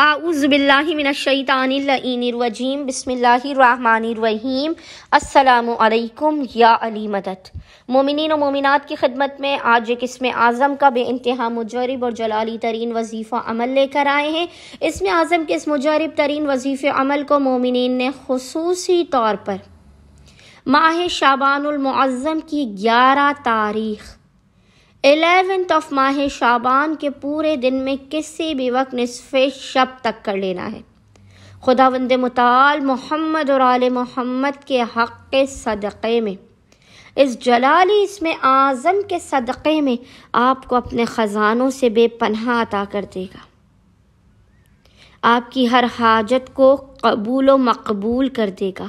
اعوذ باللہ من الشیطان اللعین الرجیم بسم اللہ الرحمن الرحیم السلام علیکم یا علی مدد۔ مومنین و مومنات کی خدمت میں آج ایک اسم اعظم کا بے انتہا مجرب اور جلالی ترین وظیفہ عمل لے کر آئے ہیں۔ اسم اعظم کے اس مجرب ترین وظیفہ عمل کو مومنین نے خصوصی طور پر ماہ شعبان المعظم کی 11 تاریخ 11 ماہ شعبان کے پورے دن میں کسی بھی وقت نصف شب تک کر لینا ہے۔ خداوند متعال محمد اور آل محمد کے حق کے صدقے میں، اس جلالی اسم اعظم کے صدقے میں آپ کو اپنے خزانوں سے بے پناہ عطا کر دے گا، آپ کی ہر حاجت کو قبول و مقبول کر دے گا،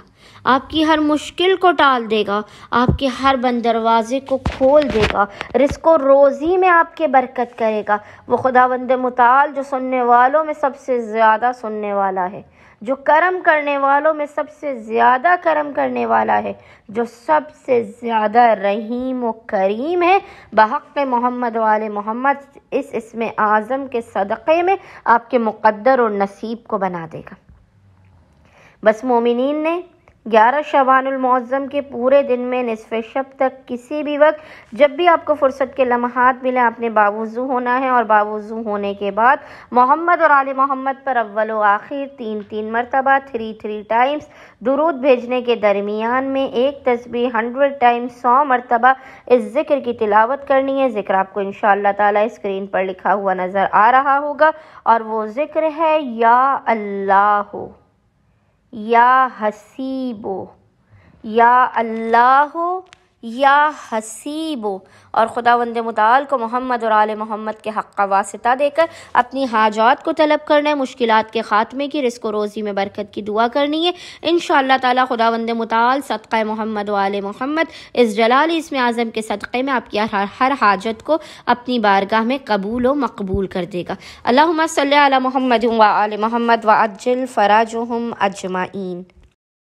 آپ کی ہر مشکل کو ٹال دے گا، آپ کے ہر بند دروازے کو کھول دے گا، رزق و روزی میں آپ کے برکت کرے گا۔ وہ خداوند متعال جو سننے والوں میں سب سے زیادہ سننے والا ہے، جو کرم کرنے والوں میں سب سے زیادہ کرم کرنے والا ہے، جو سب سے زیادہ رحیم و کریم ہے، بحق محمد و آل محمد اس اسم اعظم کے صدقے میں آپ کے مقدر اور نصیب کو بنا دے گا۔ بس مومنین نے 11 شعبان المعظم کے پورے دن میں نصف شب تک کسی بھی وقت جب بھی آپ کو فرصت کے لمحات ملے آپ نے باوضو ہونا ہے، اور باوضو ہونے کے بعد محمد اور آل محمد پر اول و آخر 3 مرتبہ 3 ٹائمز درود بھیجنے کے درمیان میں ایک تسبیح 100 ٹائمز 100 مرتبہ اس ذکر کی تلاوت کرنی ہے۔ ذکر آپ کو انشاءاللہ تعالی اسکرین پر لکھا ہوا نظر آ رہا ہوگا، اور وہ ذکر ہے یا اللہ، یا حسیبو، یا اللہ، یا حسیبو۔ اور خداوند متعال کو محمد اور آل محمد کے حق کا واسطہ دے کر اپنی حاجات کو طلب کرنا ہے، مشکلات کے خاتمے کی، رزق و روزی میں برکت کی دعا کرنی ہے۔ انشاءاللہ تعالی خداوند متعال صدقہ محمد و آل محمد اس جلالی اسم اعظم کے صدقے میں آپ کی ہر حاجت کو اپنی بارگاہ میں قبول و مقبول کر دے گا۔ اللہم صلی علی محمد و آل محمد وعجل فراجہم اجمعین۔